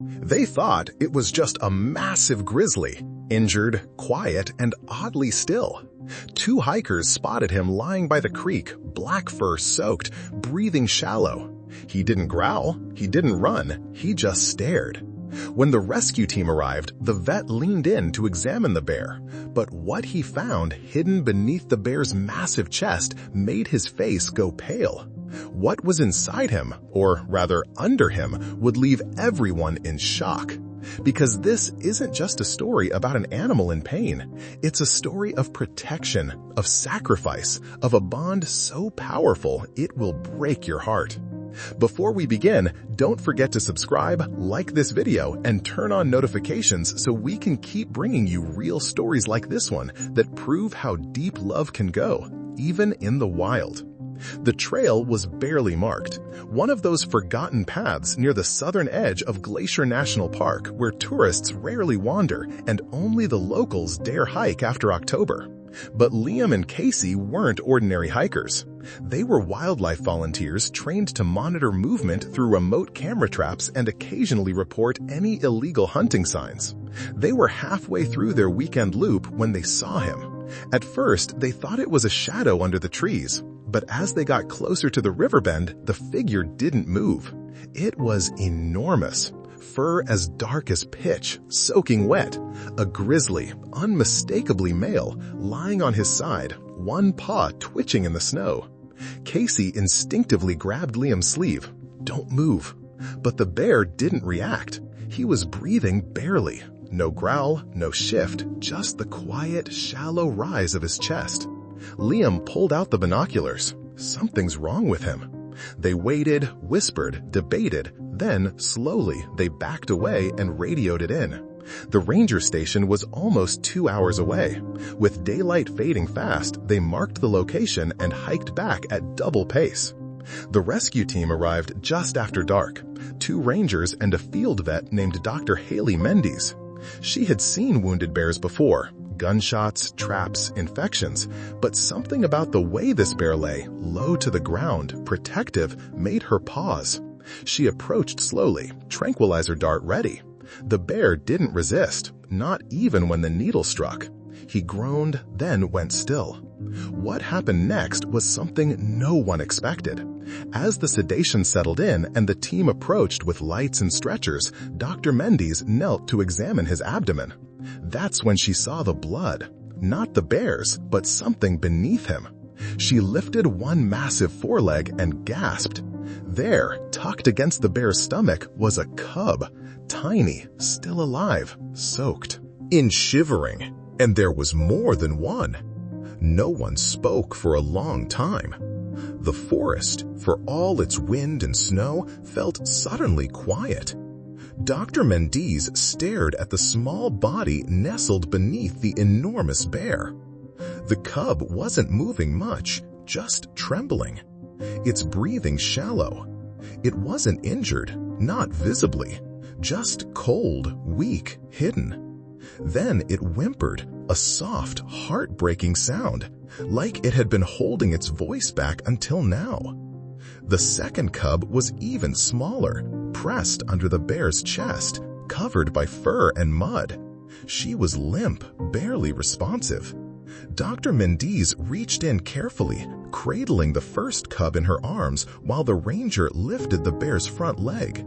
They thought it was just a massive grizzly, injured, quiet, and oddly still. Two hikers spotted him lying by the creek, black fur soaked, breathing shallow. He didn't growl, he didn't run, he just stared. When the rescue team arrived, the vet leaned in to examine the bear, but what he found hidden beneath the bear's massive chest made his face go pale. What was inside him, or rather under him, would leave everyone in shock. Because this isn't just a story about an animal in pain. It's a story of protection, of sacrifice, of a bond so powerful it will break your heart. Before we begin, don't forget to subscribe, like this video, and turn on notifications so we can keep bringing you real stories like this one that prove how deep love can go, even in the wild. The trail was barely marked, one of those forgotten paths near the southern edge of Glacier National Park where tourists rarely wander and only the locals dare hike after October. But Liam and Casey weren't ordinary hikers. They were wildlife volunteers trained to monitor movement through remote camera traps and occasionally report any illegal hunting signs. They were halfway through their weekend loop when they saw him. At first, they thought it was a shadow under the trees, but as they got closer to the riverbend, the figure didn't move. It was enormous. Fur as dark as pitch, soaking wet. A grizzly, unmistakably male, lying on his side, one paw twitching in the snow. Casey instinctively grabbed Liam's sleeve. "Don't move." But the bear didn't react. He was breathing barely. No growl, no shift, just the quiet, shallow rise of his chest. Liam pulled out the binoculars. Something's wrong with him. They waited, whispered, debated, then, slowly, they backed away and radioed it in. The ranger station was almost 2 hours away. With daylight fading fast, they marked the location and hiked back at double pace. The rescue team arrived just after dark. 2 rangers and a field vet named Dr. Haley Mendes. She had seen wounded bears before. Gunshots, traps, infections, but something about the way this bear lay, low to the ground, protective, made her pause. She approached slowly, tranquilizer dart ready. The bear didn't resist, not even when the needle struck. He groaned, then went still. What happened next was something no one expected. As the sedation settled in and the team approached with lights and stretchers, Dr. Mendes knelt to examine his abdomen. That's when she saw the blood. Not the bear's, but something beneath him. She lifted one massive foreleg and gasped. There, tucked against the bear's stomach, was a cub. Tiny, still alive, soaked. In shivering. And there was more than one. No one spoke for a long time. The forest, for all its wind and snow, felt suddenly quiet. Dr. Mendes stared at the small body nestled beneath the enormous bear. The cub wasn't moving much, just trembling. Its breathing shallow. It wasn't injured, not visibly, just cold, weak, hidden. Then it whimpered, a soft, heartbreaking sound, like it had been holding its voice back until now. The second cub was even smaller, pressed under the bear's chest, covered by fur and mud. She was limp, barely responsive. Dr. Mendes reached in carefully, cradling the first cub in her arms while the ranger lifted the bear's front leg.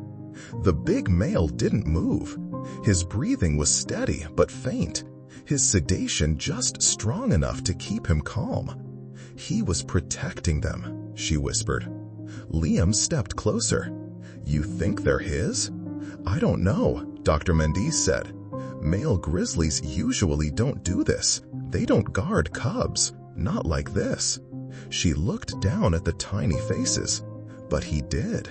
The big male didn't move. His breathing was steady but faint, his sedation just strong enough to keep him calm. He was protecting them, she whispered. Liam stepped closer. "You think they're his?" "I don't know," Dr. Mendes said. "Male grizzlies usually don't do this. They don't guard cubs, not like this." She looked down at the tiny faces, but he did.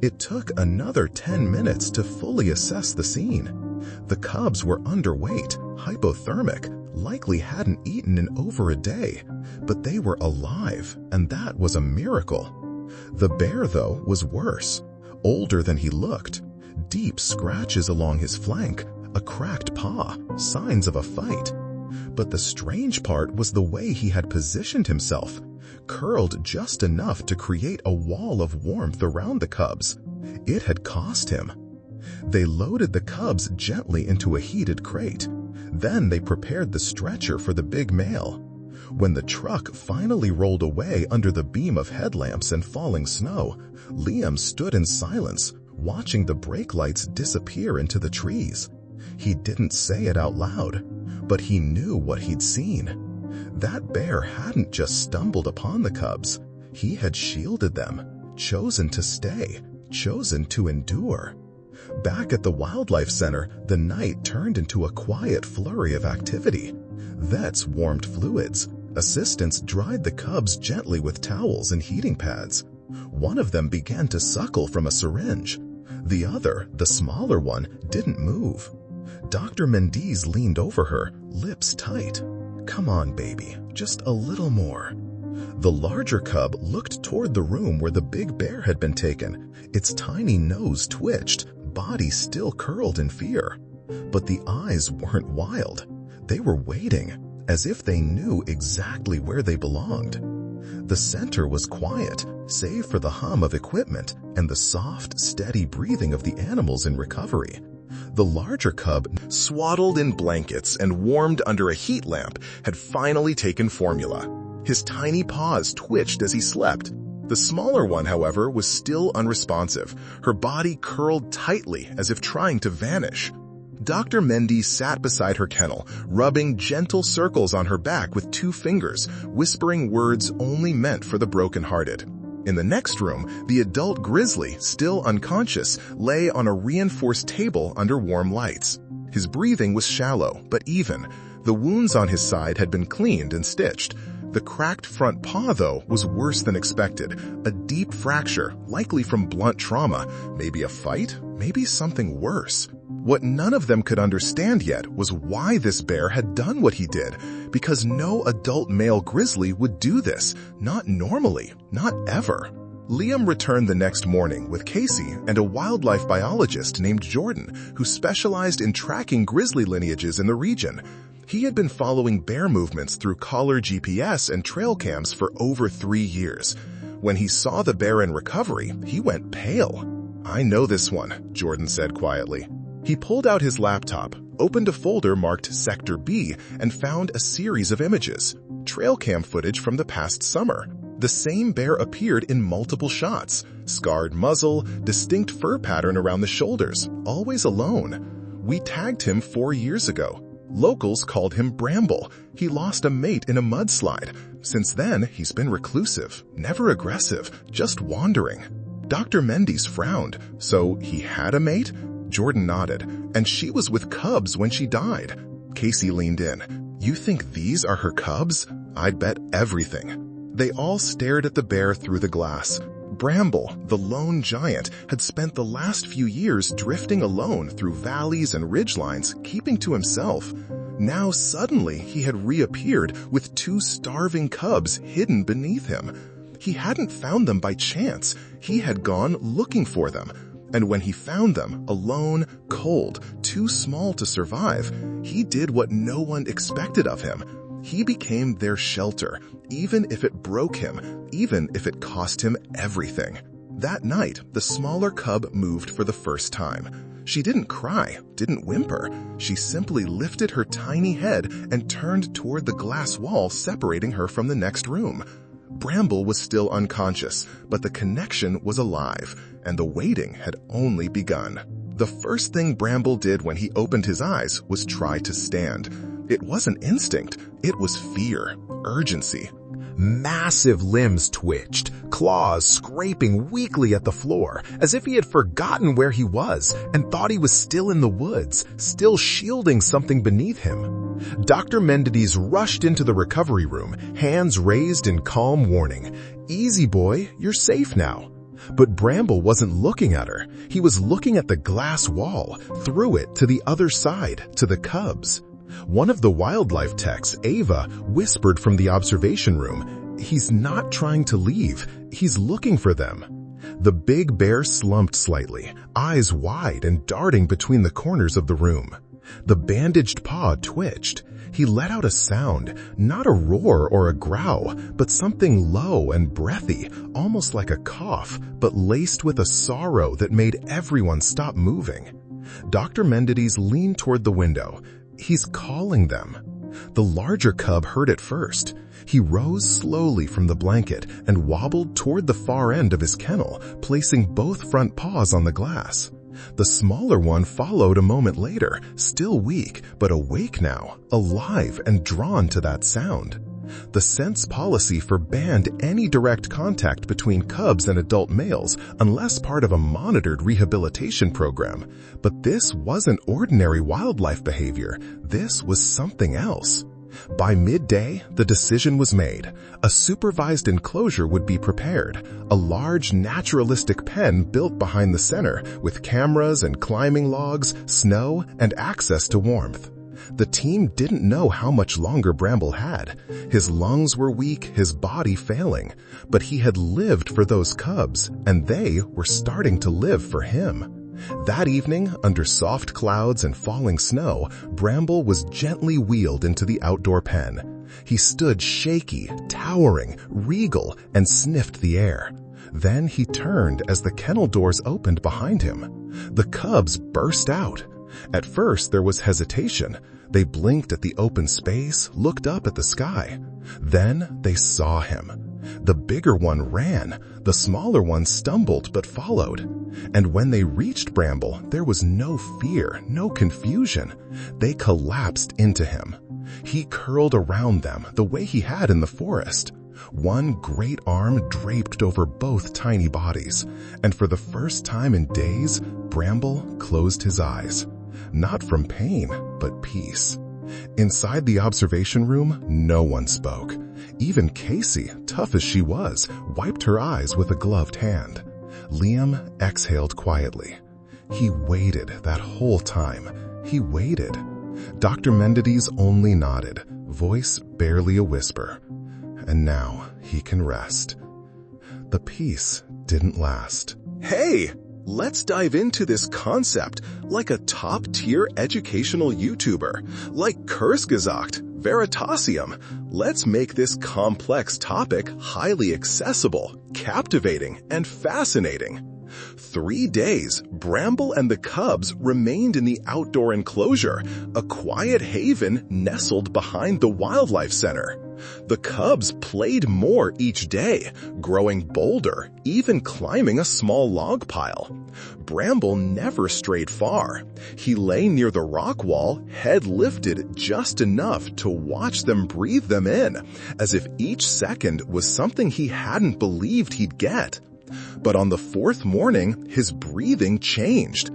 It took another 10 minutes to fully assess the scene. The cubs were underweight, hypothermic, likely hadn't eaten in over a day, but they were alive, and that was a miracle. The bear, though, was worse. Older than he looked. Deep scratches along his flank, a cracked paw, signs of a fight. But the strange part was the way he had positioned himself, curled just enough to create a wall of warmth around the cubs. It had cost him. They loaded the cubs gently into a heated crate. Then they prepared the stretcher for the big male. When the truck finally rolled away under the beam of headlamps and falling snow, Liam stood in silence, watching the brake lights disappear into the trees. He didn't say it out loud, but he knew what he'd seen. That bear hadn't just stumbled upon the cubs. He had shielded them, chosen to stay, chosen to endure. Back at the Wildlife Center, the night turned into a quiet flurry of activity. Vets warmed fluids. Assistants dried the cubs gently with towels and heating pads. One of them began to suckle from a syringe. The other, the smaller one, didn't move. Dr. Mendes leaned over her, lips tight. "Come on, baby, just a little more." The larger cub looked toward the room where the big bear had been taken. Its tiny nose twitched, body still curled in fear. But the eyes weren't wild. They were waiting, as if they knew exactly where they belonged. The center was quiet, save for the hum of equipment and the soft, steady breathing of the animals in recovery. The larger cub, swaddled in blankets and warmed under a heat lamp, had finally taken formula. His tiny paws twitched as he slept. The smaller one, however, was still unresponsive, her body curled tightly as if trying to vanish. Dr. Mendes sat beside her kennel, rubbing gentle circles on her back with 2 fingers, whispering words only meant for the brokenhearted. In the next room, the adult Grizzly, still unconscious, lay on a reinforced table under warm lights. His breathing was shallow, but even. The wounds on his side had been cleaned and stitched. The cracked front paw, though, was worse than expected. A deep fracture, likely from blunt trauma. Maybe a fight? Maybe something worse. What none of them could understand yet was why this bear had done what he did, because no adult male grizzly would do this. Not normally, not ever. Liam returned the next morning with Casey and a wildlife biologist named Jordan, who specialized in tracking grizzly lineages in the region. He had been following bear movements through collar GPS and trail cams for over 3 years. When he saw the bear in recovery, he went pale. "I know this one," Jordan said quietly. He pulled out his laptop, opened a folder marked Sector B, and found a series of images. Trail cam footage from the past summer. The same bear appeared in multiple shots. Scarred muzzle, distinct fur pattern around the shoulders, always alone. We tagged him 4 years ago. Locals called him Bramble. He lost a mate in a mudslide. Since then, he's been reclusive, never aggressive, just wandering. Dr. Mendes frowned. "So he had a mate?" Jordan nodded. "And she was with cubs when she died." Casey leaned in. "You think these are her cubs?" "I'd bet everything." They all stared at the bear through the glass. Bramble, the lone giant, had spent the last few years drifting alone through valleys and ridgelines, keeping to himself. Now suddenly he had reappeared with 2 starving cubs hidden beneath him. He hadn't found them by chance. He had gone looking for them. And when he found them, alone, cold, too small to survive, he did what no one expected of him. He became their shelter, even if it broke him, even if it cost him everything. That night, the smaller cub moved for the first time. She didn't cry, didn't whimper. She simply lifted her tiny head and turned toward the glass wall separating her from the next room. Bramble was still unconscious, but the connection was alive, and the waiting had only begun. The first thing Bramble did when he opened his eyes was try to stand. It wasn't instinct, it was fear, urgency. Massive limbs twitched, claws scraping weakly at the floor, as if he had forgotten where he was and thought he was still in the woods, still shielding something beneath him. Dr. Mendes rushed into the recovery room, hands raised in calm warning. "Easy, boy, you're safe now." But Bramble wasn't looking at her. He was looking at the glass wall, through it to the other side, to the cubs. One of the wildlife techs, Ava, whispered from the observation room, "He's not trying to leave. He's looking for them." The big bear slumped slightly, eyes wide and darting between the corners of the room. The bandaged paw twitched. He let out a sound, not a roar or a growl, but something low and breathy, almost like a cough, but laced with a sorrow that made everyone stop moving. Dr. Mendides leaned toward the window. He's calling them. The larger cub heard it first. He rose slowly from the blanket and wobbled toward the far end of his kennel, placing both front paws on the glass. The smaller one followed a moment later, still weak, but awake now, alive and drawn to that sound. The sense policy forbade any direct contact between cubs and adult males unless part of a monitored rehabilitation program. But this wasn't ordinary wildlife behavior. This was something else. By midday, the decision was made. A supervised enclosure would be prepared, a large naturalistic pen built behind the center with cameras and climbing logs, snow, and access to warmth. The team didn't know how much longer Bramble had. His lungs were weak, his body failing, but he had lived for those cubs, and they were starting to live for him. That evening, under soft clouds and falling snow, Bramble was gently wheeled into the outdoor pen. He stood shaky, towering, regal, and sniffed the air. Then he turned as the kennel doors opened behind him. The cubs burst out. At first, there was hesitation. They blinked at the open space, looked up at the sky. Then they saw him. The bigger one ran. The smaller one stumbled but followed. And when they reached Bramble, there was no fear, no confusion. They collapsed into him. He curled around them the way he had in the forest. One great arm draped over both tiny bodies. And for the first time in days, Bramble closed his eyes. Not from pain, but peace. Inside the observation room, no one spoke. Even Casey, tough as she was, wiped her eyes with a gloved hand. Liam exhaled quietly. He waited that whole time. He waited. Dr. Mendides only nodded, voice barely a whisper. And now he can rest. The peace didn't last. Hey! Let's dive into this concept like a top-tier educational YouTuber, like Kurzgesagt, Veritasium. Let's make this complex topic highly accessible, captivating, and fascinating. 3 days, Bramble and the cubs remained in the outdoor enclosure, a quiet haven nestled behind the wildlife center. The cubs played more each day, growing bolder, even climbing a small log pile. Bramble never strayed far. He lay near the rock wall, head lifted just enough to watch them breathe them in, as if each second was something he hadn't believed he'd get. But on the 4th morning, his breathing changed.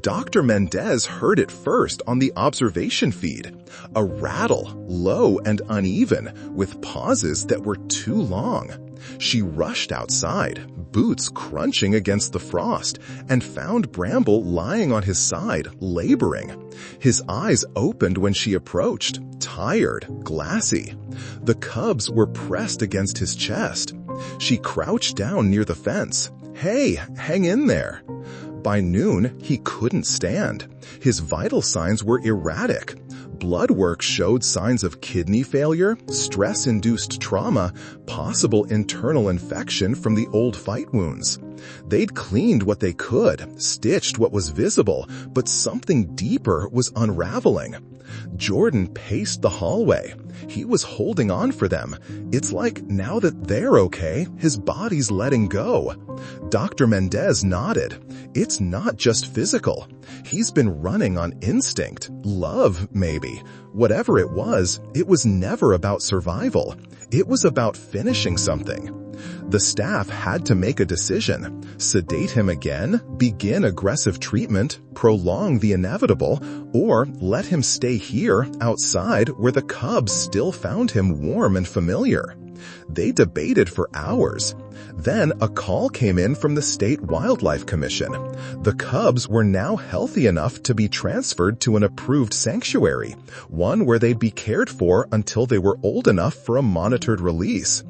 Dr. Mendez heard it first on the observation feed. A rattle, low and uneven, with pauses that were too long. She rushed outside, boots crunching against the frost, and found Bramble lying on his side, laboring. His eyes opened when she approached, tired, glassy. The cubs were pressed against his chest. She crouched down near the fence. Hey, hang in there. By noon, he couldn't stand. His vital signs were erratic. Blood work showed signs of kidney failure, stress-induced trauma, possible internal infection from the old fight wounds. They'd cleaned what they could, stitched what was visible, but something deeper was unraveling. Jordan paced the hallway. He was holding on for them. It's like now that they're okay, his body's letting go. Dr. Mendez nodded. It's not just physical. He's been running on instinct, love maybe. Whatever it was never about survival. It was about finishing something. The staff had to make a decision. Sedate him again, begin aggressive treatment, prolong the inevitable, or let him stay here outside where the cubs still found him warm and familiar. They debated for hours. Then a call came in from the State Wildlife Commission. The cubs were now healthy enough to be transferred to an approved sanctuary, one where they'd be cared for until they were old enough for a monitored release.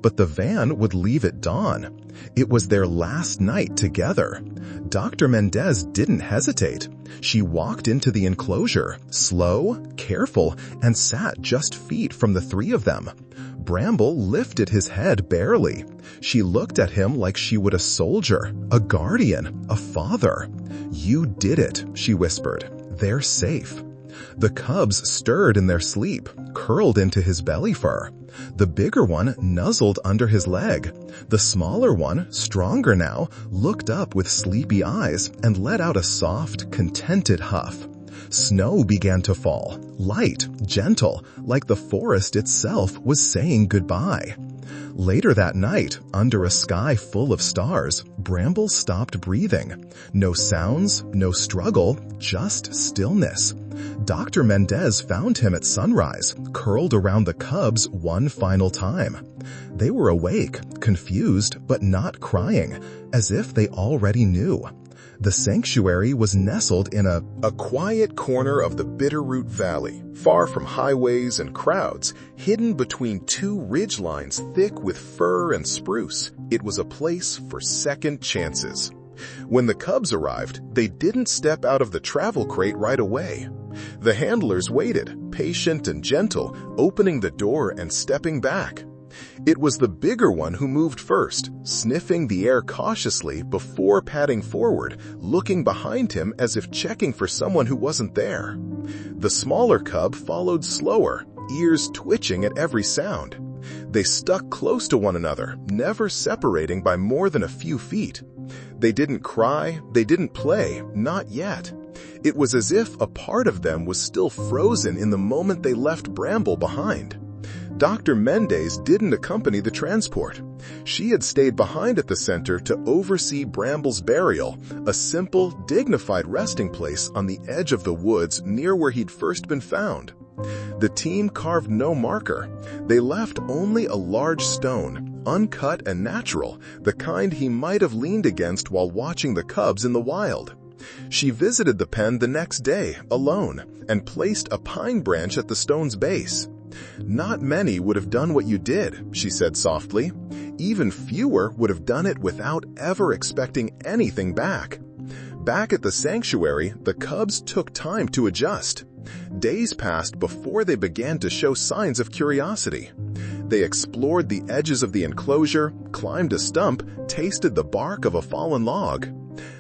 But the van would leave at dawn. It was their last night together. Dr. Mendez didn't hesitate. She walked into the enclosure, slow, careful, and sat just feet from the 3 of them. Bramble lifted his head barely. She looked at him like she would a soldier, a guardian, a father. "You did it," she whispered. "They're safe." The cubs stirred in their sleep, curled into his belly fur. The bigger one nuzzled under his leg. The smaller one, stronger now, looked up with sleepy eyes and let out a soft, contented huff. Snow began to fall, light, gentle, like the forest itself was saying goodbye. Later that night, under a sky full of stars, Bramble stopped breathing. No sounds, no struggle, just stillness. Dr. Mendez found him at sunrise, curled around the cubs one final time. They were awake, confused, but not crying, as if they already knew. The sanctuary was nestled in a quiet corner of the Bitterroot Valley, far from highways and crowds, hidden between two ridgelines thick with fir and spruce. It was a place for second chances. When the cubs arrived, they didn't step out of the travel crate right away. The handlers waited, patient and gentle, opening the door and stepping back. It was the bigger one who moved first, sniffing the air cautiously before padding forward, looking behind him as if checking for someone who wasn't there. The smaller cub followed slower, ears twitching at every sound. They stuck close to one another, never separating by more than a few feet. They didn't cry, they didn't play, not yet. It was as if a part of them was still frozen in the moment they left Bramble behind. Dr. Mendez didn't accompany the transport. She had stayed behind at the center to oversee Bramble's burial, a simple, dignified resting place on the edge of the woods near where he'd first been found. The team carved no marker. They left only a large stone, uncut and natural, the kind he might have leaned against while watching the cubs in the wild. She visited the pen the next day, alone, and placed a pine branch at the stone's base. "Not many would have done what you did," she said softly. "Even fewer would have done it without ever expecting anything back." Back at the sanctuary, the cubs took time to adjust. Days passed before they began to show signs of curiosity. They explored the edges of the enclosure, climbed a stump, tasted the bark of a fallen log.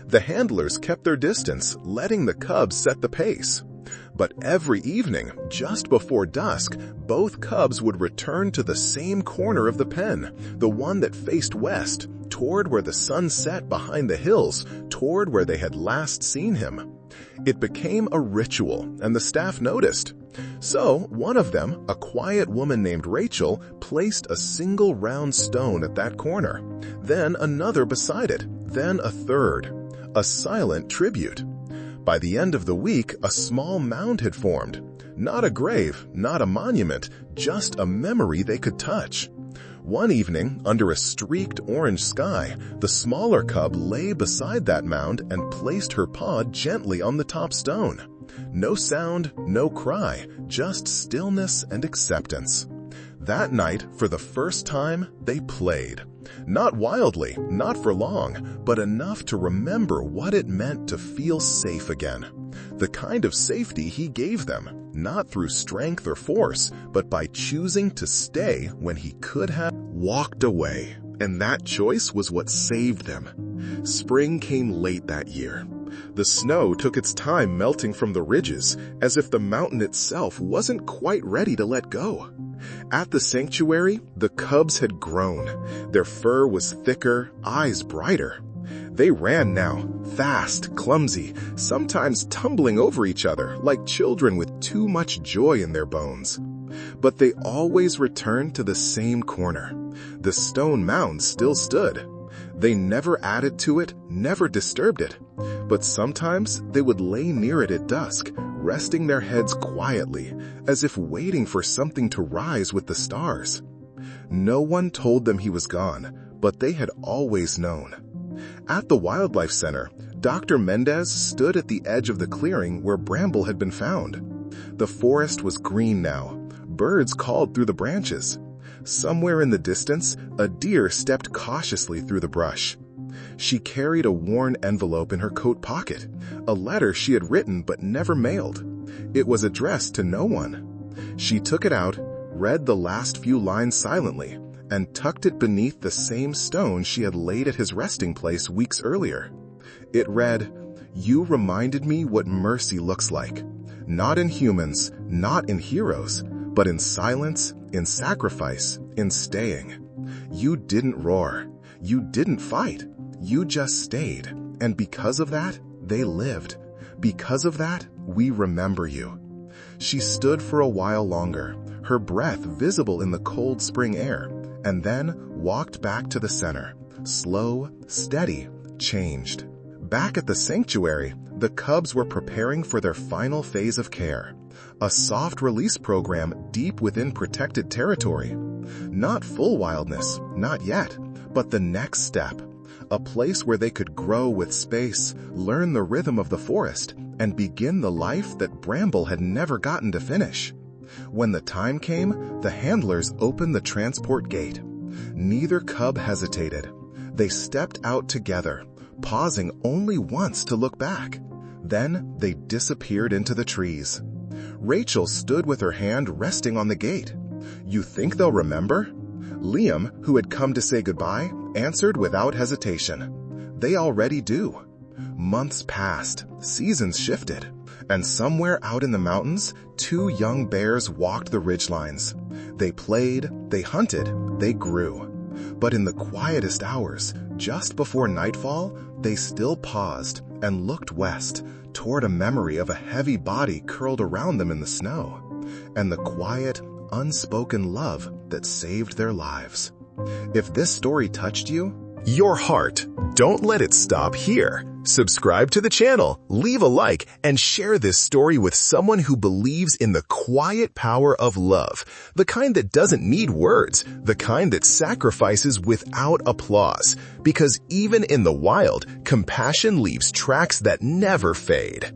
The handlers kept their distance, letting the cubs set the pace. But every evening, just before dusk, both cubs would return to the same corner of the pen, the one that faced west, toward where the sun set behind the hills, toward where they had last seen him. It became a ritual, and the staff noticed. So, one of them, a quiet woman named Rachel, placed a single round stone at that corner, then another beside it, then a third, a silent tribute. By the end of the week, a small mound had formed. Not a grave, not a monument, just a memory they could touch. One evening, under a streaked orange sky, the smaller cub lay beside that mound and placed her paw gently on the top stone. No sound, no cry, just stillness and acceptance. That night, for the first time, they played. Not wildly, not for long, but enough to remember what it meant to feel safe again. The kind of safety he gave them, not through strength or force, but by choosing to stay when he could have walked away. And that choice was what saved them. Spring came late that year. The snow took its time melting from the ridges, as if the mountain itself wasn't quite ready to let go. At the sanctuary, the cubs had grown. Their fur was thicker, eyes brighter. They ran now, fast, clumsy, sometimes tumbling over each other like children with too much joy in their bones. But they always returned to the same corner. The stone mound still stood. They never added to it, never disturbed it. But sometimes they would lay near it at dusk, resting their heads quietly, as if waiting for something to rise with the stars. No one told them he was gone, but they had always known. At the Wildlife Center, Dr. Mendez stood at the edge of the clearing where Bramble had been found. The forest was green now. Birds called through the branches. Somewhere in the distance, a deer stepped cautiously through the brush. She carried a worn envelope in her coat pocket, a letter she had written but never mailed. It was addressed to no one. She took it out, read the last few lines silently, and tucked it beneath the same stone she had laid at his resting place weeks earlier. It read, "You reminded me what mercy looks like. Not in humans, not in heroes, but in silence, in sacrifice, in staying. You didn't roar. You didn't fight. You just stayed. And because of that, they lived. Because of that, we remember you." She stood for a while longer, her breath visible in the cold spring air, and then walked back to the center, slow, steady, changed. Back at the sanctuary, the cubs were preparing for their final phase of care, a soft release program deep within protected territory. Not full wildness, not yet, but the next step, a place where they could grow with space, learn the rhythm of the forest, and begin the life that Bramble had never gotten to finish. When the time came, the handlers opened the transport gate. Neither cub hesitated. They stepped out together, pausing only once to look back. Then they disappeared into the trees. Rachel stood with her hand resting on the gate. "You think they'll remember?" Liam, who had come to say goodbye, answered without hesitation. "They already do." Months passed, seasons shifted, and somewhere out in the mountains, two young bears walked the ridgelines. They played, they hunted, they grew. But in the quietest hours, just before nightfall, they still paused and looked west, toward a memory of a heavy body curled around them in the snow, and the quiet, unspoken love that saved their lives. If this story touched you, your heart, don't let it stop here. Subscribe to the channel, leave a like, and share this story with someone who believes in the quiet power of love, the kind that doesn't need words, the kind that sacrifices without applause. Because even in the wild, compassion leaves tracks that never fade.